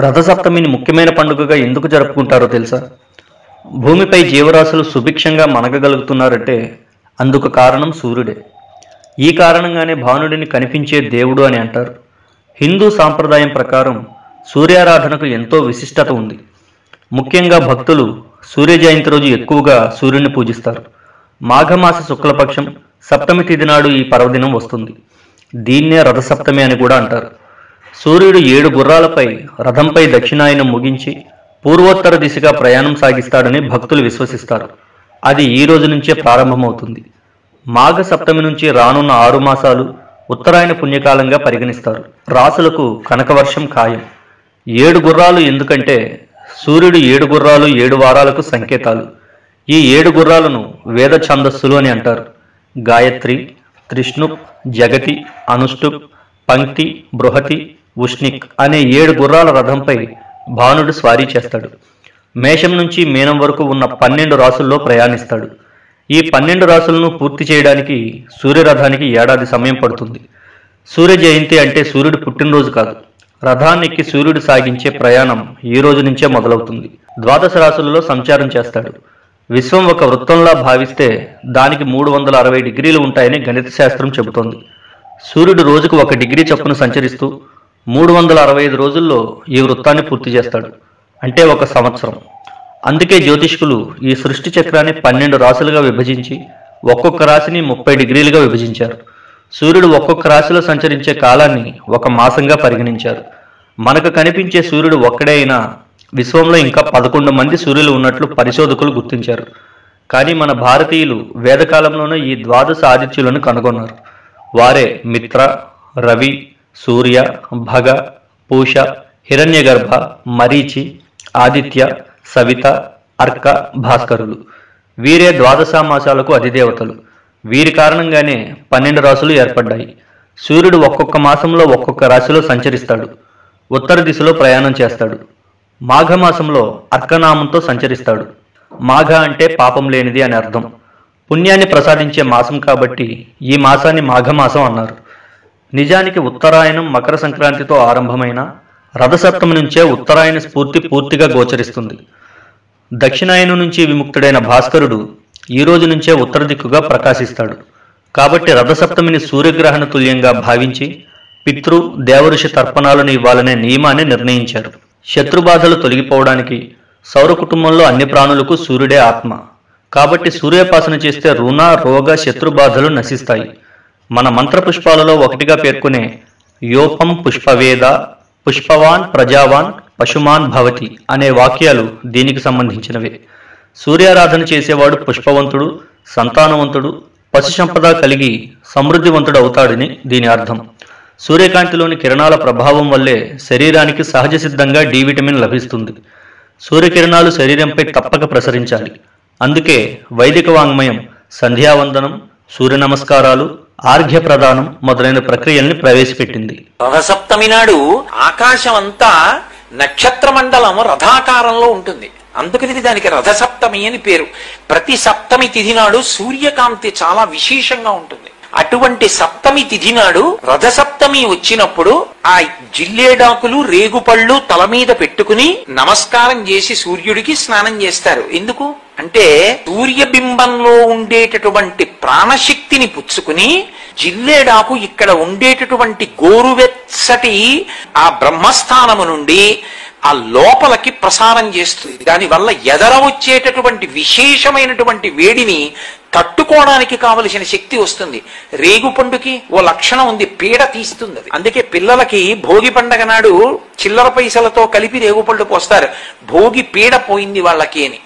రథసప్తమిని ముఖ్యమైన పండుగగా ఎందుకు జరుపుకుంటారో తెలుసా? భూమిపై జీవరాశులు సుభిక్షంగా మనగగలుగుతున్నారంటే అందుకు కారణం సూర్యుడే. ఈ కారణంగానే భానుడిని కనిపించే దేవుడు అని అంటారు. హిందూ సాంప్రదాయం ప్రకారం సూర్యారాధనకు ఎంతో విశిష్టత ఉంది. ముఖ్యంగా భక్తులు సూర్య జయంతి రోజు ఎక్కువగా సూర్యుని పూజిస్తారు. మాఘమాస శుక్లపక్షం సప్తమి తిథి నాడు ఈ పర్వదినం వస్తుంది. దీన్నే రథసప్తమి అని కూడా అంటారు. సూర్యుడు 7 గుర్రాలపై రథంపై దక్షిణాయనం ముగించి పూర్వోత్తర దిశగా ప్రయాణం సాగిస్తాడని భక్తులు విశ్వసిస్తారు. అది ఈ రోజు నుంచే ప్రారంభమవుతుంది. మాఘ సప్తమి నుంచి రానున్న 6 మాసాలు ఉత్తరాయణ పుణ్యకాలంగా పరిగణిస్తారు. రాసులకు కనకవర్షం ఖాయం. 7 గుర్రాలు ఎందుకంటే సూర్యుడు 7 గుర్రాలు 7 వారాలకు సంకేతాలు. ఈ 7 గుర్రాలను వేద ఛందస్సులు అని అంటారు. గాయత్రి, త్రిష్ణుప్, జగతి, అనుష్టుప్, పంక్తి, బృహతి, ఉష్ణిక్ అనే 7 గుర్రాల రథంపై భానుడు స్వారీ చేస్తాడు. మేషం నుంచి మీనం వరకు ఉన్న 12 రాసుల్లో ప్రయాణిస్తాడు. ఈ 12 రాసులను పూర్తి చేయడానికి సూర్యరథానికి ఏడాది సమయం పడుతుంది. సూర్య జయంతి అంటే సూర్యుడు పుట్టినరోజు కాదు. రథాన్నెక్కి సూర్యుడు సాగించే ప్రయాణం ఈ రోజు నుంచే మొదలవుతుంది. 12 రాసులలో సంచారం చేస్తాడు. విశ్వం ఒక వృత్తంలా భావిస్తే దానికి 360 డిగ్రీలు ఉంటాయని గణిత శాస్త్రం చెబుతోంది. సూర్యుడు రోజుకు 1 డిగ్రీ చొప్పున సంచరిస్తూ 365 రోజుల్లో ఈ వృత్తాన్ని పూర్తి చేస్తాడు. అంటే 1 సంవత్సరం. అందుకే జ్యోతిష్కులు ఈ సృష్టి చక్రాన్ని 12 రాశులుగా విభజించి ఒక్కొక్క రాశిని 30 డిగ్రీలుగా విభజించారు. సూర్యుడు ఒక్కొక్క రాశిలో సంచరించే కాలాన్ని 1 మాసంగా పరిగణించారు. మనకు కనిపించే సూర్యుడు ఒక్కడే అయినా విశ్వంలో ఇంకా 11 మంది సూర్యులు ఉన్నట్లు పరిశోధకులు గుర్తించారు. కానీ మన భారతీయులు వేదకాలంలోనే ఈ 12 ఆదిత్యులను కనుగొన్నారు. వారే మిత్ర, రవి, సూర్య, భగ, పూష, హిరణ్యగర్భ, మరీచి, ఆదిత్య, సవిత, అర్క, భాస్కరులు. వీరే 12 మాసాలకు అధిదేవతలు. వీరి కారణంగానే 12 రాశులు ఏర్పడ్డాయి. సూర్యుడు ఒక్కొక్క మాసంలో ఒక్కొక్క రాశిలో సంచరిస్తాడు. ఉత్తర దిశలో ప్రయాణం చేస్తాడు. మాఘమాసంలో అర్కనామంతో సంచరిస్తాడు. మాఘ అంటే పాపం లేనిది అని అర్థం. పుణ్యాన్ని ప్రసాదించే మాసం కాబట్టి ఈ మాసాన్ని మాఘమాసం అన్నారు. నిజానికి ఉత్తరాయణం మకర సంక్రాంతితో ఆరంభమైన రథసప్తమి నుంచే ఉత్తరాయణ స్ఫూర్తి పూర్తిగా గోచరిస్తుంది. దక్షిణాయనం నుంచి విముక్తుడైన భాస్కరుడు ఈ రోజు నుంచే ఉత్తర దిక్కుగా ప్రకాశిస్తాడు. కాబట్టి రథసప్తమిని సూర్యగ్రహణ తుల్యంగా భావించి పితృ దేవఋషి తర్పణాలను ఇవ్వాలనే నియమాన్ని నిర్ణయించారు. శత్రుబాధలు తొలగిపోవడానికి సౌర కుటుంబంలో అన్ని ప్రాణులకు సూర్యుడే ఆత్మ. కాబట్టి సూర్యోపాసన చేస్తే రుణ, రోగ, శత్రుబాధలు నశిస్తాయి. మన మంత్రపుష్పాలలో ఒకటిగా పేర్కొనే యోపం పుష్పవేద పుష్పవాన్ ప్రజావాన్ పశుమాన్ భవతి అనే వాక్యాలు దీనికి సంబంధించినవే. సూర్యారాధన చేసేవాడు పుష్పవంతుడు, సంతానవంతుడు, పశు సంపద కలిగి సమృద్ధివంతుడు అవుతాడని దీని అర్థం. సూర్యకాంతిలోని కిరణాల ప్రభావం వల్లే శరీరానికి సహజ సిద్ధంగా డి విటమిన్ లభిస్తుంది. సూర్యకిరణాలు శరీరంపై తప్పక ప్రసరించాలి. అందుకే వైదిక వాంగ్మయం సంధ్యావందనం, సూర్య నమస్కారాలు, ఆర్ఘ్య ప్రదానం మొదలైన ప్రక్రియల్ని ప్రవేశపెట్టింది. రథసప్తమి నాడు ఆకాశం అంతా నక్షత్ర మండలం రథాకారంలో ఉంటుంది. అందుకని దానికి రథసప్తమి అని పేరు. ప్రతి సప్తమి తిథి నాడు సూర్యకాంతి చాలా విశేషంగా ఉంటుంది. అటువంటి సప్తమి తిథి నాడు రథసప్తమి వచ్చినప్పుడు ఆ జిల్లేడాకులు, రేగుపళ్ళు తల మీద పెట్టుకుని నమస్కారం చేసి సూర్యుడికి స్నానం చేస్తారు. ఎందుకు అంటే సూర్యబింబంలో ఉండేటటువంటి ప్రాణశక్తిని పుచ్చుకుని జిల్లేడాకు ఇక్కడ ఉండేటటువంటి గోరువెచ్చటి ఆ బ్రహ్మస్థానము నుండి ఆ లోపలికి ప్రసారం చేస్తుంది. దానివల్ల ఎదర వచ్చేటటువంటి విశేషమైనటువంటి వేడిని తట్టుకోవడానికి కావలసిన శక్తి వస్తుంది. రేగు పండుకి ఓ లక్షణం ఉంది, పీడ తీస్తుంది. అందుకే పిల్లలకి భోగి పండగ నాడు చిల్లర పైసలతో కలిపి రేగుపళ్ళు పోస్తారు. భోగి పీడ పోయింది వాళ్ళకి అని.